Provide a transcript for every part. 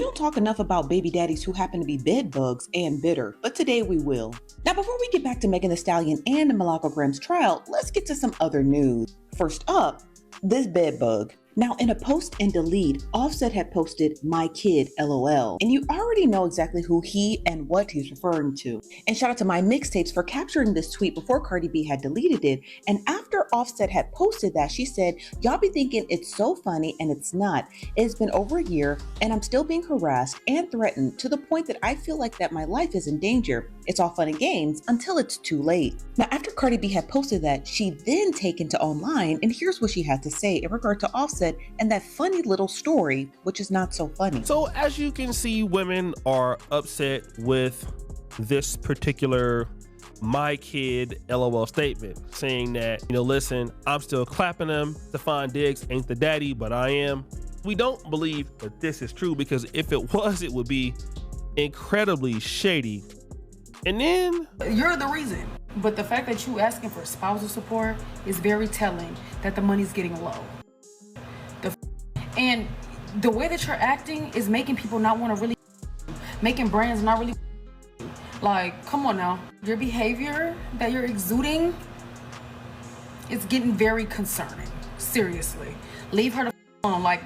don't talk enough about baby daddies who happen to be bed bugs and bitter, but today we will. Now, before we get back to Megan Thee Stallion and the Malacogram's trial, let's get to some other news. First up, this bed bug. Now, in a post and delete, Offset had posted, "My kid, LOL." And you already know exactly who he and what he's referring to. And shout out to My Mixtapes for capturing this tweet before Cardi B had deleted it. And after Offset had posted that, she said, "Y'all be thinking it's so funny and it's not. It's been over a year and I'm still being harassed and threatened to the point that I feel like that my life is in danger. It's all fun and games until it's too late." Now, after Cardi B had posted that, she then taken to online, and here's what she had to say in regard to Offset and that funny little story, which is not so funny. So as you can see, women are upset with this particular "my kid LOL" statement, saying that, listen, I'm still clapping them. Stephon Diggs ain't the daddy, but I am. We don't believe that this is true, because if it was, it would be incredibly shady. And then you're the reason. But the fact that you asking for spousal support is very telling that the money's getting low. And the way that you're acting is making people not want to really, making brands not really, like, come on now. Your behavior that you're exuding is getting very concerning. Seriously. Leave her alone. Like,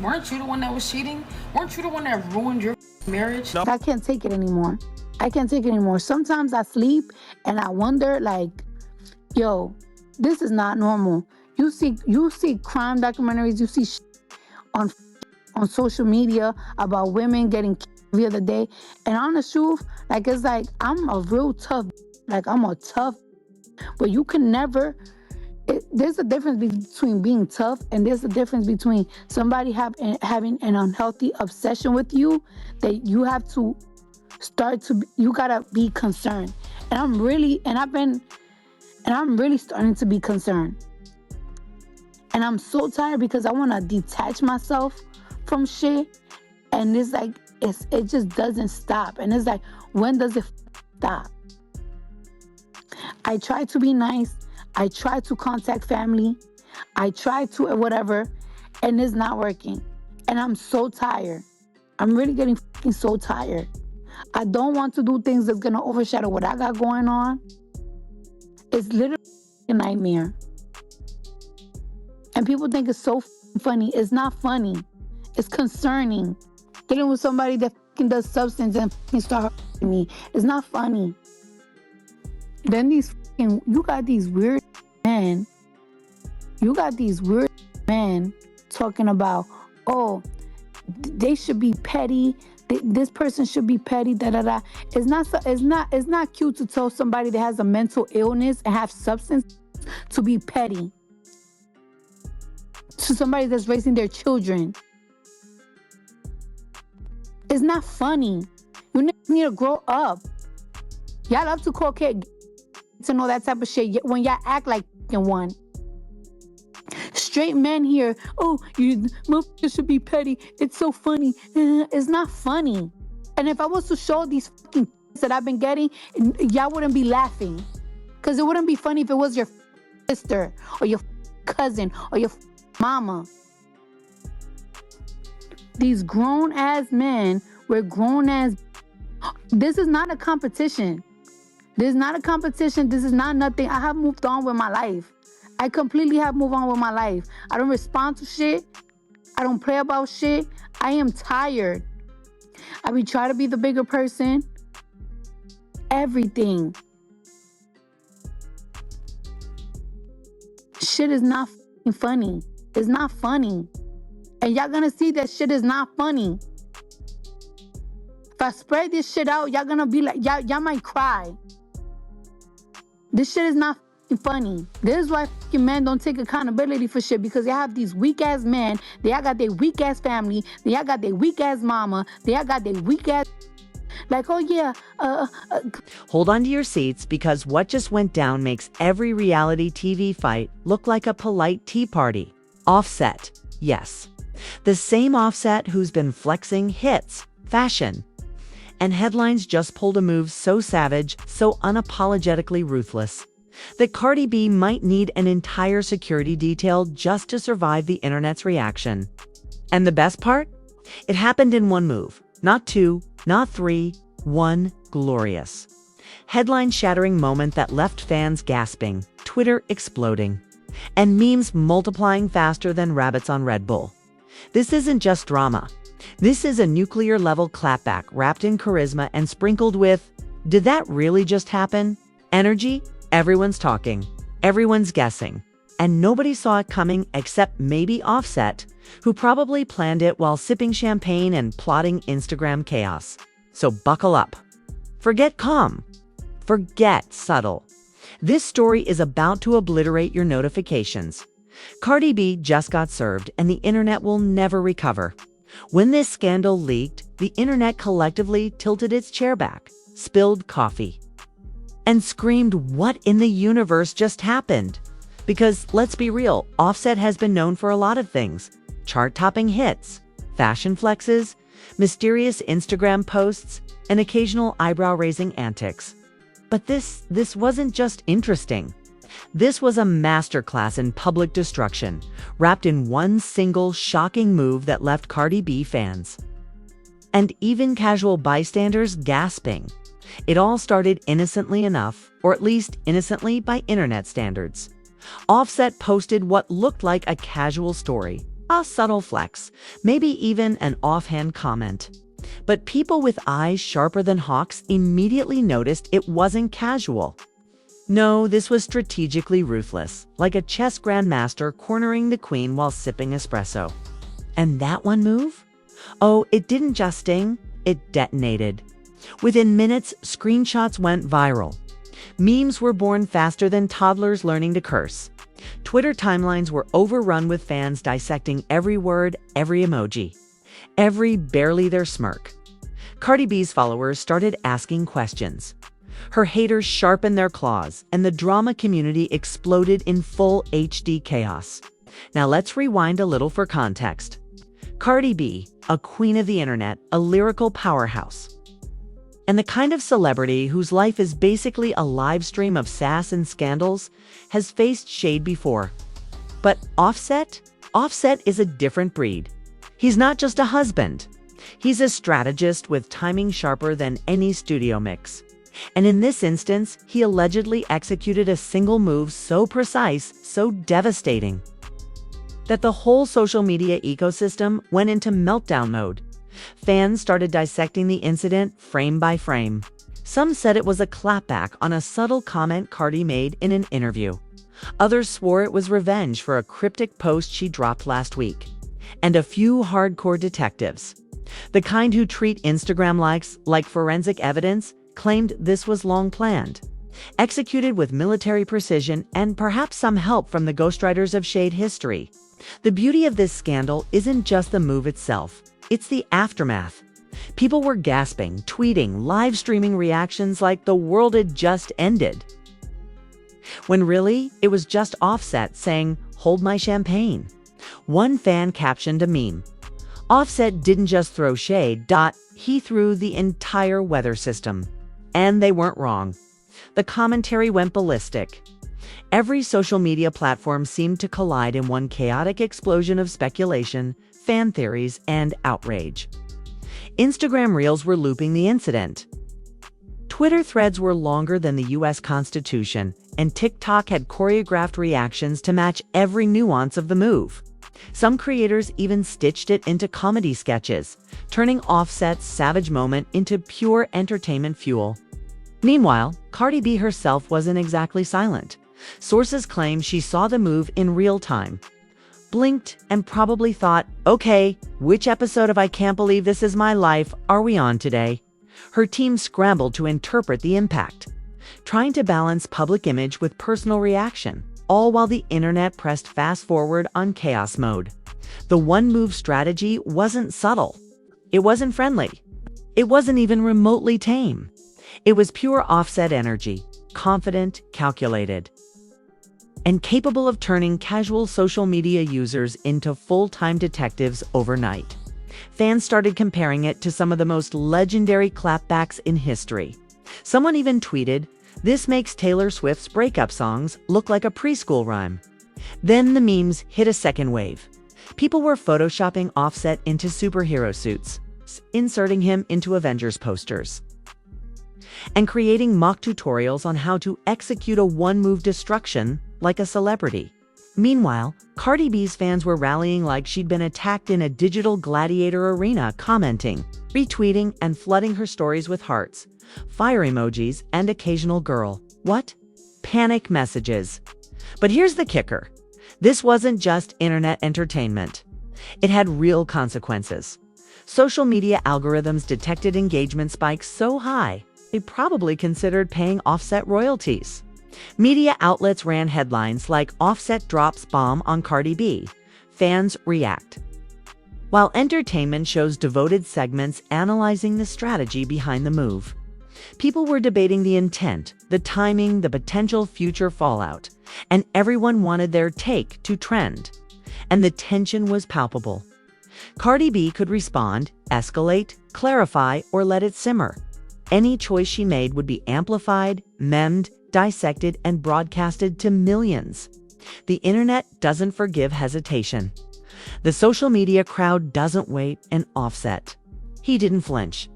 weren't you the one that was cheating? Weren't you the one that ruined your marriage? No. I can't take it anymore. I can't take it anymore. Sometimes I sleep and I wonder, like, yo, this is not normal. You see crime documentaries, you see on social media about women getting killed the other day. And on the truth, like, it's like, I'm a real tough, like, I'm a tough, but you can never, there's a difference between being tough, and there's a difference between somebody having an unhealthy obsession with you that you have to you gotta be concerned. And I'm really starting to be concerned. And I'm so tired because I want to detach myself from shit. And it's like, it just doesn't stop. And it's like, when does it stop? I try to be nice. I try to contact family. I try to whatever. And it's not working. And I'm so tired. I'm really getting so tired. I don't want to do things that's going to overshadow what I got going on. It's literally a nightmare. And people think it's so funny. It's not funny. It's concerning. Dealing with somebody that does substance and start hurting me. It's not funny. Then you got these weird men. You got these weird men talking about, oh, they should be petty. This person should be petty. Da da da. It's not cute to tell somebody that has a mental illness and have substance to be petty to somebody that's raising their children. It's not funny. You need to grow up. Y'all love to call kids to know that type of shit when y'all act like one. Straight men here, oh, you motherfuckers should be petty. It's so funny. It's not funny. And if I was to show these fucking that I've been getting, y'all wouldn't be laughing. Because it wouldn't be funny if it was your sister or your cousin or your mama. These grown-ass men with grown-ass... This is not a competition. This is not a competition. This is not nothing. I have moved on with my life. I completely have moved on with my life. I don't respond to shit. I don't pray about shit. I am tired. I be trying to be the bigger person. Everything. Shit is not funny. It's not funny. And y'all gonna see that shit is not funny. If I spread this shit out, y'all gonna be like, y'all might cry. This shit is not funny. This is why men don't take accountability for shit, because y'all have these weak ass men. They all got their weak ass family. They all got their weak ass mama. They all got their weak ass. Like, oh yeah. Hold on to your seats, because what just went down makes every reality TV fight look like a polite tea party. Offset, yes. The same Offset who's been flexing hits, fashion, and headlines just pulled a move so savage, so unapologetically ruthless, that Cardi B might need an entire security detail just to survive the internet's reaction. And the best part? It happened in one move, not two, not three, one glorious, headline-shattering moment that left fans gasping, Twitter exploding, and memes multiplying faster than rabbits on Red Bull. This isn't just drama. This is a nuclear-level clapback wrapped in charisma and sprinkled with, did that really just happen? Energy. Everyone's talking. Everyone's guessing. And nobody saw it coming except maybe Offset, who probably planned it while sipping champagne and plotting Instagram chaos. So buckle up. Forget calm. Forget subtle. This story is about to obliterate your notifications. Cardi B just got served, and the internet will never recover. When this scandal leaked, the internet collectively tilted its chair back, spilled coffee, and screamed, "What in the universe just happened?" Because, let's be real, Offset has been known for a lot of things. Chart-topping hits, fashion flexes, mysterious Instagram posts, and occasional eyebrow-raising antics. But this wasn't just interesting. This was a masterclass in public destruction, wrapped in one single shocking move that left Cardi B fans and even casual bystanders gasping. It all started innocently enough, or at least innocently by internet standards. Offset posted what looked like a casual story, a subtle flex, maybe even an offhand comment. But people with eyes sharper than hawks immediately noticed it wasn't casual. No, this was strategically ruthless, like a chess grandmaster cornering the queen while sipping espresso. And that one move? Oh, it didn't just sting, it detonated. Within minutes, screenshots went viral. Memes were born faster than toddlers learning to curse. Twitter timelines were overrun with fans dissecting every word, every emoji, every barely their smirk. Cardi B's followers started asking questions. Her haters sharpened their claws, and the drama community exploded in full HD chaos. Now let's rewind a little for context. Cardi B, a queen of the internet, a lyrical powerhouse, and the kind of celebrity whose life is basically a live stream of sass and scandals, has faced shade before. But Offset? Offset is a different breed. He's not just a husband. He's a strategist with timing sharper than any studio mix. And in this instance, he allegedly executed a single move so precise, so devastating, that the whole social media ecosystem went into meltdown mode. Fans started dissecting the incident frame by frame. Some said it was a clapback on a subtle comment Cardi made in an interview. Others swore it was revenge for a cryptic post she dropped last week. And a few hardcore detectives, the kind who treat Instagram likes like forensic evidence, claimed this was long planned, executed with military precision and perhaps some help from the ghostwriters of shade history. The beauty of this scandal isn't just the move itself, it's the aftermath. People were gasping, tweeting, live streaming reactions like the world had just ended. When really, it was just Offset saying, "Hold my champagne." One fan captioned a meme. Offset didn't just throw shade, he threw the entire weather system. And they weren't wrong. The commentary went ballistic. Every social media platform seemed to collide in one chaotic explosion of speculation, fan theories, and outrage. Instagram Reels were looping the incident. Twitter threads were longer than the US Constitution, and TikTok had choreographed reactions to match every nuance of the move. Some creators even stitched it into comedy sketches, turning Offset's savage moment into pure entertainment fuel. Meanwhile, Cardi B herself wasn't exactly silent. Sources claim she saw the move in real time, blinked, and probably thought, okay, which episode of I Can't Believe This Is My Life are we on today? Her team scrambled to interpret the impact, trying to balance public image with personal reaction, all while the internet pressed fast forward on chaos mode. The one-move strategy wasn't subtle. It wasn't friendly. It wasn't even remotely tame. It was pure Offset energy, confident, calculated, and capable of turning casual social media users into full-time detectives overnight. Fans started comparing it to some of the most legendary clapbacks in history. Someone even tweeted, "This makes Taylor Swift's breakup songs look like a preschool rhyme." Then the memes hit a second wave. People were photoshopping Offset into superhero suits, inserting him into Avengers posters, and creating mock tutorials on how to execute a one-move destruction like a celebrity. Meanwhile, Cardi B's fans were rallying like she'd been attacked in a digital gladiator arena, commenting, retweeting, and flooding her stories with hearts, fire emojis, and occasional girl what? Panic messages. But here's the kicker. This wasn't just internet entertainment. It had real consequences. Social media algorithms detected engagement spikes so high, they probably considered paying Offset royalties. Media outlets ran headlines like "Offset drops bomb on Cardi B. Fans react." While entertainment shows devoted segments analyzing the strategy behind the move. People were debating the intent, the timing, the potential future fallout, and everyone wanted their take to trend. And the tension was palpable. Cardi B could respond, escalate, clarify, or let it simmer. Any choice she made would be amplified, memed, dissected, and broadcasted to millions. The internet doesn't forgive hesitation. The social media crowd doesn't wait, and Offset. He didn't flinch.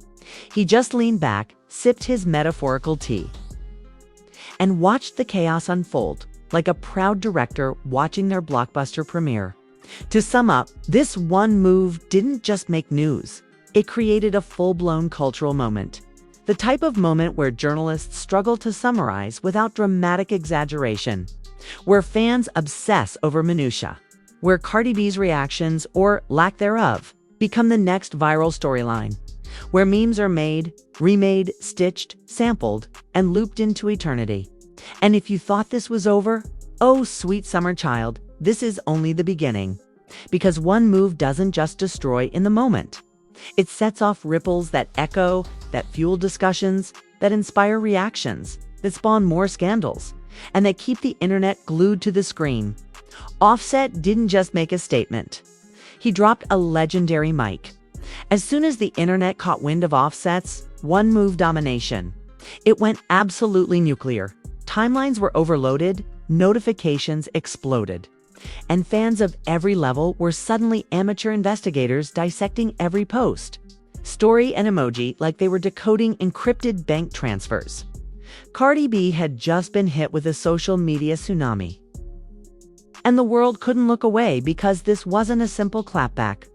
He just leaned back, sipped his metaphorical tea, and watched the chaos unfold like a proud director watching their blockbuster premiere. To sum up, this one move didn't just make news. It created a full-blown cultural moment. The type of moment where journalists struggle to summarize without dramatic exaggeration, where fans obsess over minutia, where Cardi B's reactions, or lack thereof, become the next viral storyline, where memes are made, remade, stitched, sampled, and looped into eternity. And if you thought this was over, oh sweet summer child, this is only the beginning. Because one move doesn't just destroy in the moment. It sets off ripples that echo, that fuel discussions, that inspire reactions, that spawn more scandals, and that keep the internet glued to the screen. Offset didn't just make a statement. He dropped a legendary mic. As soon as the internet caught wind of Offset's one-move domination, it went absolutely nuclear. Timelines were overloaded, notifications exploded, and fans of every level were suddenly amateur investigators dissecting every post, story, and emoji like they were decoding encrypted bank transfers. Cardi B had just been hit with a social media tsunami. And the world couldn't look away because this wasn't a simple clapback.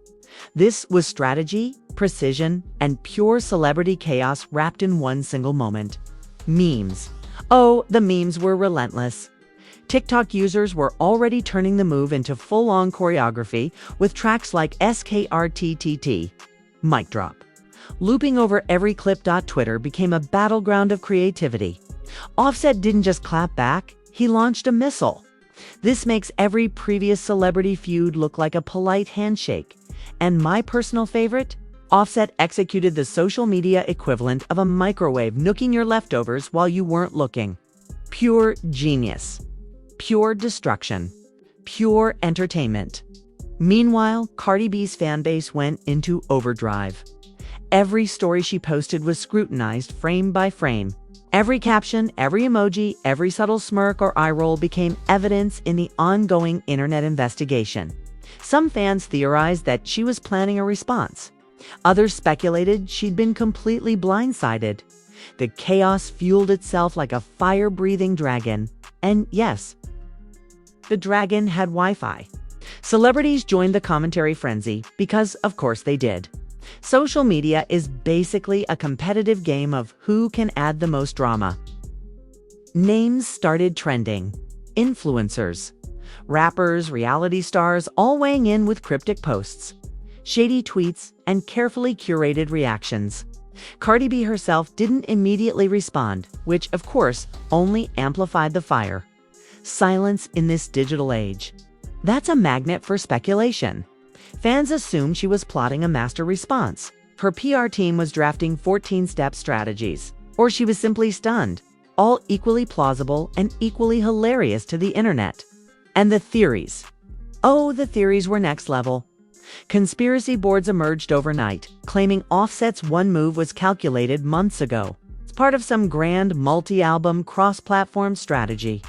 This was strategy, precision, and pure celebrity chaos wrapped in one single moment. Memes. Oh, the memes were relentless. TikTok users were already turning the move into full-on choreography with tracks like SKRTTT, mic drop. Looping over every clip. Twitter became a battleground of creativity. Offset didn't just clap back, he launched a missile. This makes every previous celebrity feud look like a polite handshake. And my personal favorite? Offset executed the social media equivalent of a microwave nuking your leftovers while you weren't looking. Pure genius. Pure destruction. Pure entertainment. Meanwhile, Cardi B's fanbase went into overdrive. Every story she posted was scrutinized frame by frame. Every caption, every emoji, every subtle smirk or eye roll became evidence in the ongoing internet investigation. Some fans theorized that she was planning a response. Others speculated she'd been completely blindsided. The chaos fueled itself like a fire-breathing dragon. And yes, the dragon had Wi-Fi. Celebrities joined the commentary frenzy because, of course, they did. Social media is basically a competitive game of who can add the most drama. Names started trending. Influencers, rappers, reality stars, all weighing in with cryptic posts, shady tweets, and carefully curated reactions. Cardi B herself didn't immediately respond, which, of course, only amplified the fire. Silence in this digital age. That's a magnet for speculation. Fans assumed she was plotting a master response. Her PR team was drafting 14-step strategies. Or she was simply stunned. All equally plausible and equally hilarious to the internet. And the theories. Oh, the theories were next level. Conspiracy boards emerged overnight, claiming Offset's one move was calculated months ago. It's part of some grand multi-album cross-platform strategy.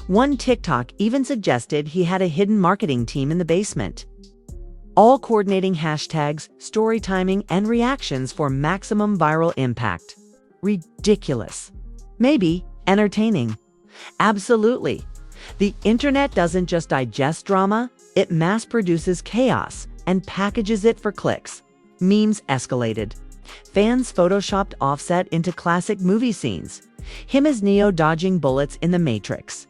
One TikTok even suggested he had a hidden marketing team in the basement. all coordinating hashtags, story timing, and reactions for maximum viral impact. Ridiculous. Maybe entertaining. Absolutely. The internet doesn't just digest drama, it mass produces chaos and packages it for clicks. Memes escalated. Fans photoshopped Offset into classic movie scenes. Him as Neo dodging bullets in The Matrix.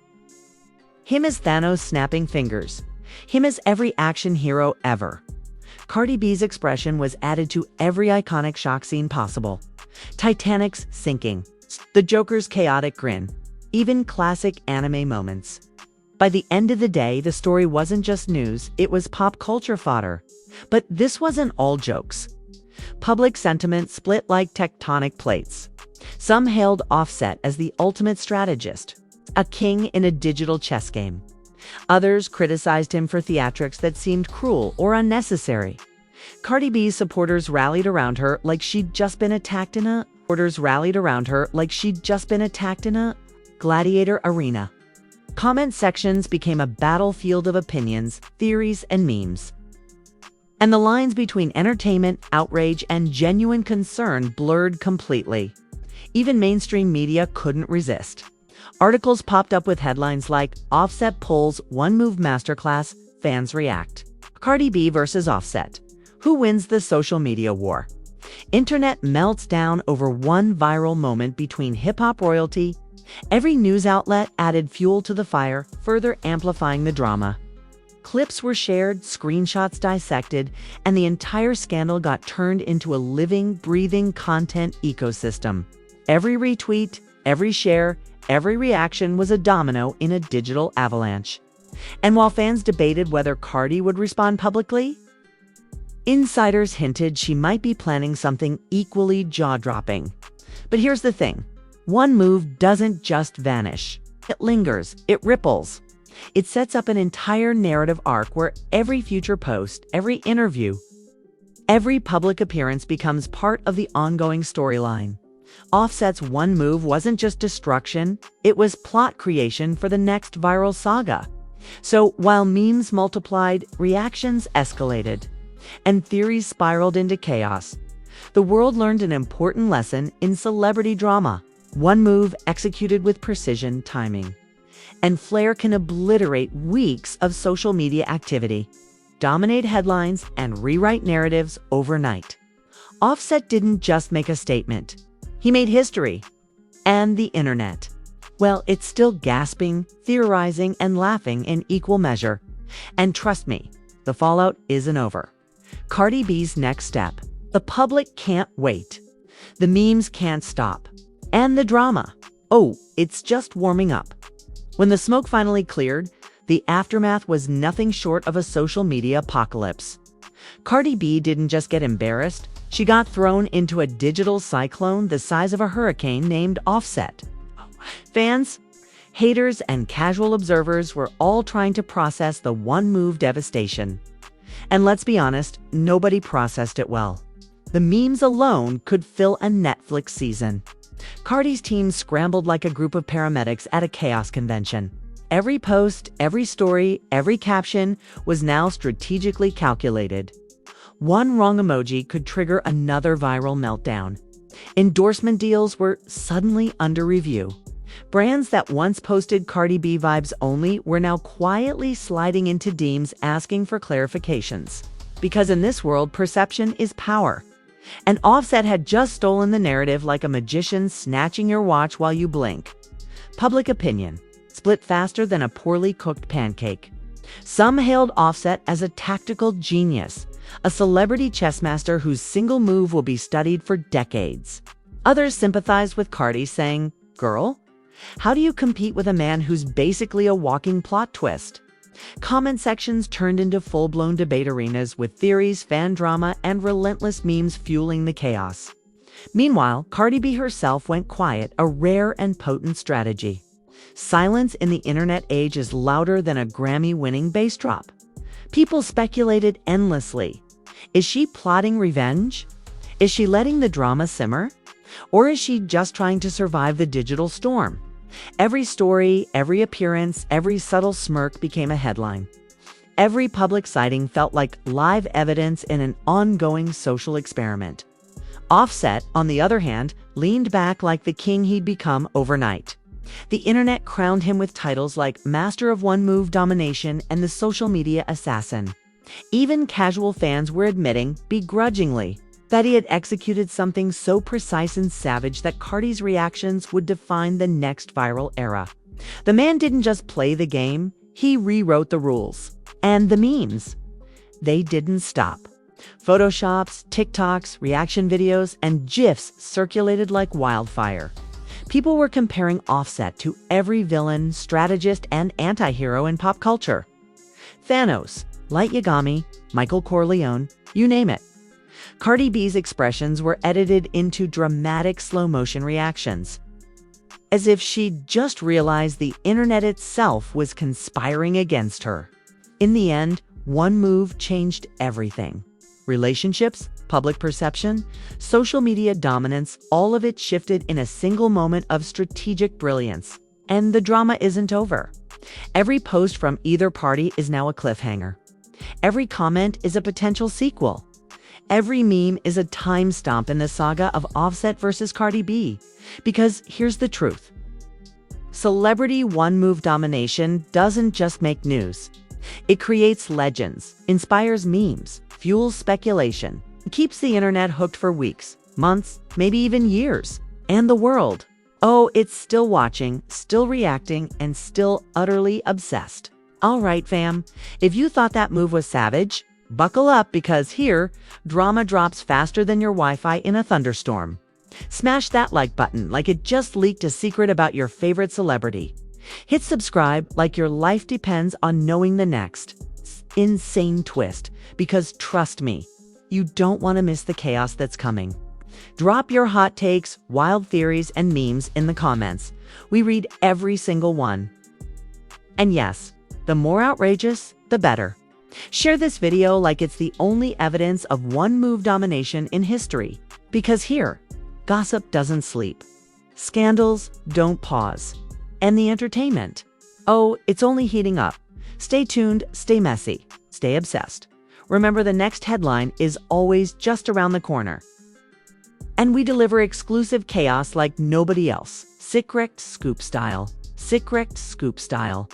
Him as Thanos snapping fingers. Him as every action hero ever. Cardi B's expression was added to every iconic shock scene possible. Titanic's sinking. The Joker's chaotic grin. Even classic anime moments. By the end of the day, the story wasn't just news, it was pop culture fodder. But this wasn't all jokes. Public sentiment split like tectonic plates. Some hailed Offset as the ultimate strategist, a king in a digital chess game. Others criticized him for theatrics that seemed cruel or unnecessary. Cardi B's supporters rallied around her like she'd just been attacked in a gladiator arena. Comment sections became a battlefield of opinions, theories, and memes. And the lines between entertainment, outrage, and genuine concern blurred completely. Even mainstream media couldn't resist. Articles popped up with headlines like, Offset pulls one move masterclass, fans react. Cardi B versus Offset. Who wins the social media war? Internet melts down over one viral moment between hip-hop royalty. Every news outlet added fuel to the fire, further amplifying the drama. Clips were shared, screenshots dissected, and the entire scandal got turned into a living, breathing content ecosystem. Every retweet, every share, every reaction was a domino in a digital avalanche. And while fans debated whether Cardi would respond publicly, insiders hinted she might be planning something equally jaw-dropping. But here's the thing. One move doesn't just vanish. It lingers, it ripples. It sets up an entire narrative arc where every future post, every interview, every public appearance becomes part of the ongoing storyline. Offset's one move wasn't just destruction, it was plot creation for the next viral saga. So while memes multiplied, reactions escalated, and theories spiraled into chaos, the world learned an important lesson in celebrity drama. One move executed with precision timing. And flair can obliterate weeks of social media activity, dominate headlines, and rewrite narratives overnight. Offset didn't just make a statement. He made history. And the internet. Well, it's still gasping, theorizing, and laughing in equal measure. And trust me, the fallout isn't over. Cardi B's next step. The public can't wait. The memes can't stop. And the drama. Oh, it's just warming up. When the smoke finally cleared, the aftermath was nothing short of a social media apocalypse. Cardi B didn't just get embarrassed, she got thrown into a digital cyclone the size of a hurricane named Offset. Fans, haters, and casual observers were all trying to process the one-move devastation. And let's be honest, nobody processed it well. The memes alone could fill a Netflix season. Cardi's team scrambled like a group of paramedics at a chaos convention. Every post, every story, every caption was now strategically calculated. One wrong emoji could trigger another viral meltdown. Endorsement deals were suddenly under review. Brands that once posted Cardi B vibes only were now quietly sliding into DMs asking for clarifications. Because in this world, perception is power. And Offset had just stolen the narrative like a magician snatching your watch while you blink. Public opinion split faster than a poorly cooked pancake. Some hailed Offset as a tactical genius, a celebrity chess master whose single move will be studied for decades. Others sympathized with Cardi, saying, "Girl, how do you compete with a man who's basically a walking plot twist?" Comment sections turned into full-blown debate arenas with theories, fan drama, and relentless memes fueling the chaos. Meanwhile, Cardi B herself went quiet, a rare and potent strategy. Silence in the internet age is louder than a Grammy-winning bass drop. People speculated endlessly. Is she plotting revenge? Is she letting the drama simmer? Or is she just trying to survive the digital storm? Every story, every appearance, every subtle smirk became a headline. Every public sighting felt like live evidence in an ongoing social experiment. Offset, on the other hand, leaned back like the king he'd become overnight. The internet crowned him with titles like Master of One Move Domination and the Social Media Assassin. Even casual fans were admitting, begrudgingly, that he had executed something so precise and savage that Cardi's reactions would define the next viral era. The man didn't just play the game, he rewrote the rules. And the memes, they didn't stop. Photoshops, TikToks, reaction videos, and GIFs circulated like wildfire. People were comparing Offset to every villain, strategist, and anti-hero in pop culture. Thanos, Light Yagami, Michael Corleone, you name it. Cardi B's expressions were edited into dramatic slow-motion reactions, as if she'd just realized the internet itself was conspiring against her. In the end, one move changed everything. Relationships, public perception, social media dominance, all of it shifted in a single moment of strategic brilliance. And the drama isn't over. Every post from either party is now a cliffhanger. Every comment is a potential sequel. Every meme is a time stamp in the saga of Offset versus Cardi B. Because here's the truth. Celebrity one-move domination doesn't just make news. It creates legends, inspires memes, fuels speculation, keeps the internet hooked for weeks, months, maybe even years. And the world, oh, it's still watching, still reacting, and still utterly obsessed. All right, fam, if you thought that move was savage, buckle up because here, drama drops faster than your Wi-Fi in a thunderstorm. Smash that like button like it just leaked a secret about your favorite celebrity. Hit subscribe like your life depends on knowing the next insane twist, because trust me, you don't want to miss the chaos that's coming. Drop your hot takes, wild theories, and memes in the comments. We read every single one. And yes, the more outrageous, the better. Share this video like it's the only evidence of one-move domination in history. Because here, gossip doesn't sleep. Scandals don't pause. And the entertainment, oh, it's only heating up. Stay tuned, stay messy, stay obsessed. Remember, the next headline is always just around the corner. And we deliver exclusive chaos like nobody else. Secret scoop style. Secret scoop style.